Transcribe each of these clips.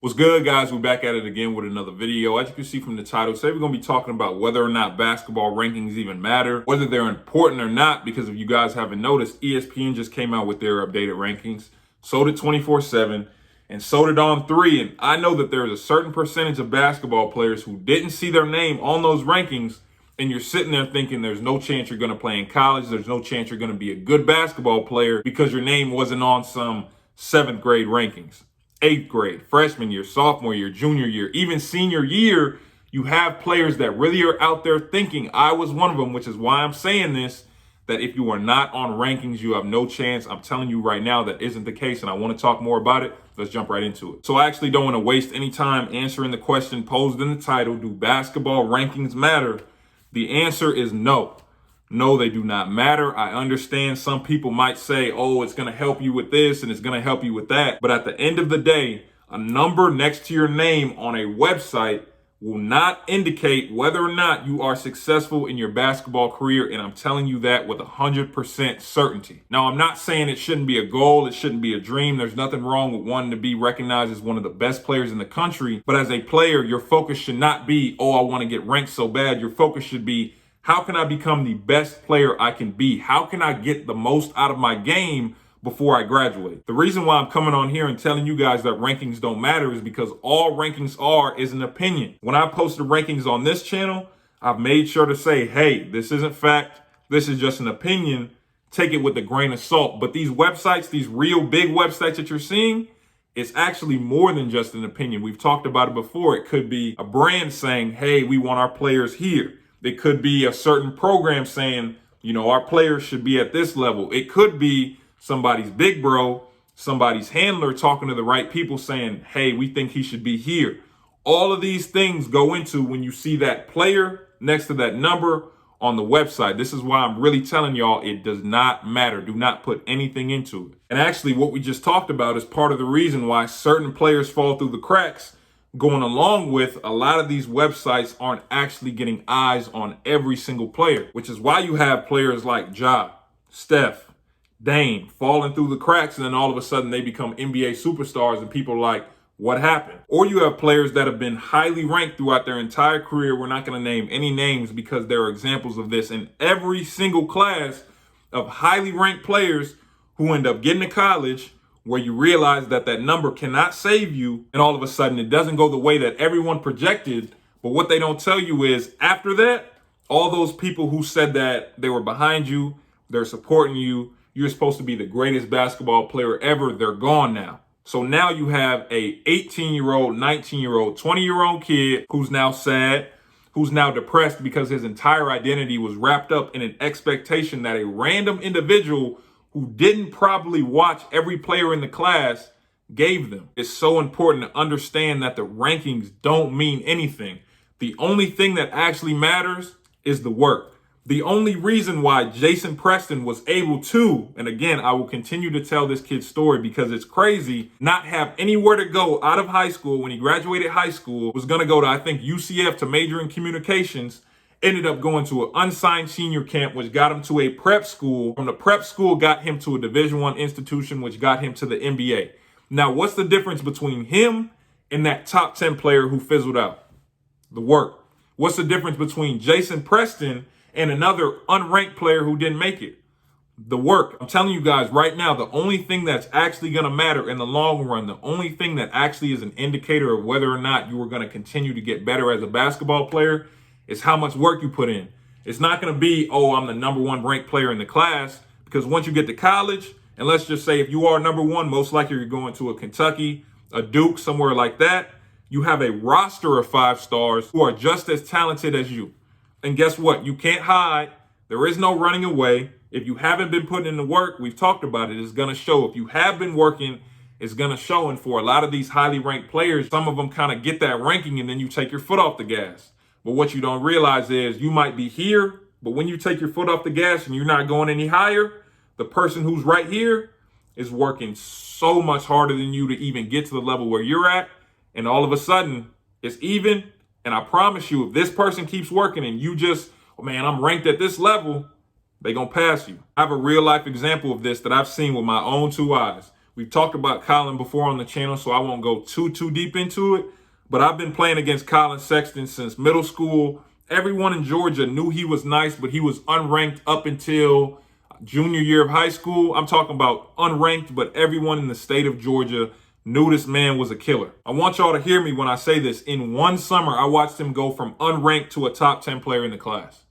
What's good, guys? We're back at it again with another video. As you can see from the title, today we're going to be talking about whether or not basketball rankings even matter, whether they're important or not, because if you guys haven't noticed, ESPN just came out with their updated rankings. So did 24/7, and so did On3. And I know that there's a certain percentage of basketball players who didn't see their name on those rankings, and you're sitting there thinking there's no chance you're going to play in college, there's no chance you're going to be a good basketball player because your name wasn't on some 7th grade rankings. 8th grade, freshman year, sophomore year, junior year, even senior year, you have players that really are out there thinking. I was one of them, which is why I'm saying this, that if you are not on rankings, you have no chance. I'm telling you right now that isn't the case, and I want to talk more about it. Let's jump right into it. So I actually don't want to waste any time answering the question posed in the title, do basketball rankings matter? The answer is no. No, they do not matter. I understand some people might say, oh, it's going to help you with this and it's going to help you with that. But at the end of the day, a number next to your name on a website will not indicate whether or not you are successful in your basketball career. And I'm telling you that with 100% certainty. Now, I'm not saying it shouldn't be a goal. It shouldn't be a dream. There's nothing wrong with wanting to be recognized as one of the best players in the country. But as a player, your focus should not be, oh, I want to get ranked so bad. Your focus should be, how can I become the best player I can be? How can I get the most out of my game before I graduate? The reason why I'm coming on here and telling you guys that rankings don't matter is because all rankings are is an opinion. When I post the rankings on this channel, I've made sure to say, hey, this isn't fact. This is just an opinion. Take it with a grain of salt. But these websites, these real big websites that you're seeing, it's actually more than just an opinion. We've talked about it before. It could be a brand saying, hey, we want our players here. It could be a certain program saying, you know, our players should be at this level. It could be somebody's big bro, somebody's handler talking to the right people saying, hey, we think he should be here. All of these things go into when you see that player next to that number on the website. This is why I'm really telling y'all it does not matter. Do not put anything into it. And actually, what we just talked about is part of the reason why certain players fall through the cracks. Going along with a lot of these websites aren't actually getting eyes on every single player, which is why you have players like Ja, Steph, Dame falling through the cracks, and then all of a sudden they become NBA superstars and people are like, what happened? Or you have players that have been highly ranked throughout their entire career. We're not going to name any names because there are examples of this in every single class of highly ranked players who end up getting to college, where you realize that that number cannot save you, and all of a sudden it doesn't go the way that everyone projected. But what they don't tell you is after that, all those people who said that they were behind you, they're supporting you, you're supposed to be the greatest basketball player ever, they're gone now. So now you have a 18-year-old, 19-year-old, 20-year-old kid who's now sad, who's now depressed because his entire identity was wrapped up in an expectation that a random individual who didn't probably watch every player in the class gave them. It's so important to understand that the rankings don't mean anything. The only thing that actually matters is the work. The only reason why Jason Preston was able to, and again, I will continue to tell this kid's story because it's crazy, not have anywhere to go out of high school when he graduated high school, was going to go to, I think, UCF to major in communications, ended up going to an unsigned senior camp, which got him to a prep school. From the prep school, got him to a Division I institution, which got him to the NBA. Now, what's the difference between him and that top 10 player who fizzled out? The work. What's the difference between Jason Preston and another unranked player who didn't make it? The work. I'm telling you guys right now, the only thing that's actually going to matter in the long run, the only thing that actually is an indicator of whether or not you are going to continue to get better as a basketball player is how much work you put in. It's not going to be, oh, I'm the number 1 ranked player in the class, because once you get to college, and let's just say if you are number 1, most likely you're going to a Kentucky, a Duke, somewhere like that, you have a roster of 5 stars who are just as talented as you. And guess what? You can't hide. There is no running away. If you haven't been putting in the work, we've talked about it, it's going to show. If you have been working, it's going to show. And for a lot of these highly ranked players, some of them kind of get that ranking and then you take your foot off the gas. But what you don't realize is you might be here, but when you take your foot off the gas and you're not going any higher, the person who's right here is working so much harder than you to even get to the level where you're at. And all of a sudden, it's even. And I promise you, if this person keeps working and you just, oh man, I'm ranked at this level, they're going to pass you. I have a real life example of this that I've seen with my own 2 eyes. We've talked about Colin before on the channel, so I won't go too deep into it. But I've been playing against Colin Sexton since middle school. Everyone in Georgia knew he was nice, but he was unranked up until junior year of high school. I'm talking about unranked, but everyone in the state of Georgia knew this man was a killer. I want y'all to hear me when I say this. In one summer, I watched him go from unranked to a top 10 player in the class.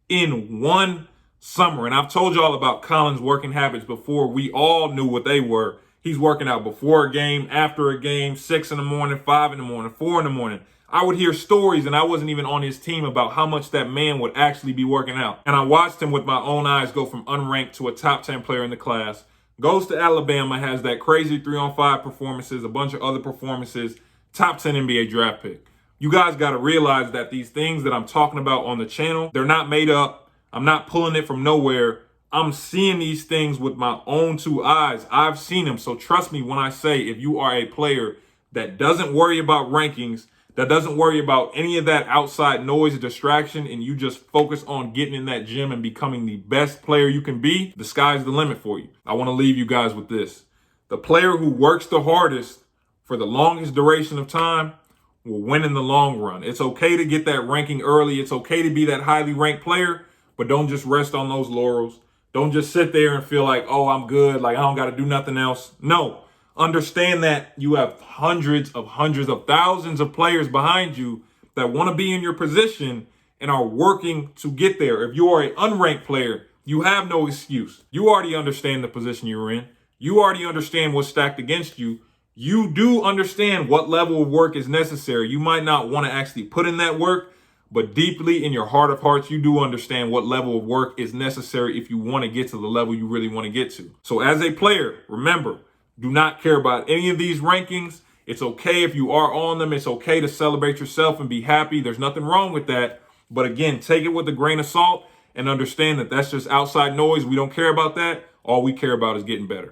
In one summer. And I've told y'all about Colin's working habits before. We all knew what they were. He's working out before a game, after a game, 6 in the morning, 5 in the morning, 4 in the morning. I would hear stories, and I wasn't even on his team, about how much that man would actually be working out. And I watched him with my own eyes go from unranked to a top 10 player in the class. Goes to Alabama, has that crazy 3-on-5 performances, a bunch of other performances, top 10 NBA draft pick. You guys got to realize that these things that I'm talking about on the channel, they're not made up. I'm not pulling it from nowhere. I'm seeing these things with my own 2 eyes. I've seen them. So trust me when I say, if you are a player that doesn't worry about rankings, that doesn't worry about any of that outside noise or distraction, and you just focus on getting in that gym and becoming the best player you can be, the sky's the limit for you. I want to leave you guys with this. The player who works the hardest for the longest duration of time will win in the long run. It's okay to get that ranking early. It's okay to be that highly ranked player, but don't just rest on those laurels. Don't just sit there and feel like, oh, I'm good, like I don't got to do nothing else. No. Understand that you have hundreds of thousands of players behind you that want to be in your position and are working to get there. If you are an unranked player, you have no excuse. You already understand the position you're in. You already understand what's stacked against you. You do understand what level of work is necessary. You might not want to actually put in that work, but deeply in your heart of hearts, you do understand what level of work is necessary if you want to get to the level you really want to get to. So as a player, remember, do not care about any of these rankings. It's okay if you are on them. It's okay to celebrate yourself and be happy. There's nothing wrong with that. But again, take it with a grain of salt and understand that that's just outside noise. We don't care about that. All we care about is getting better.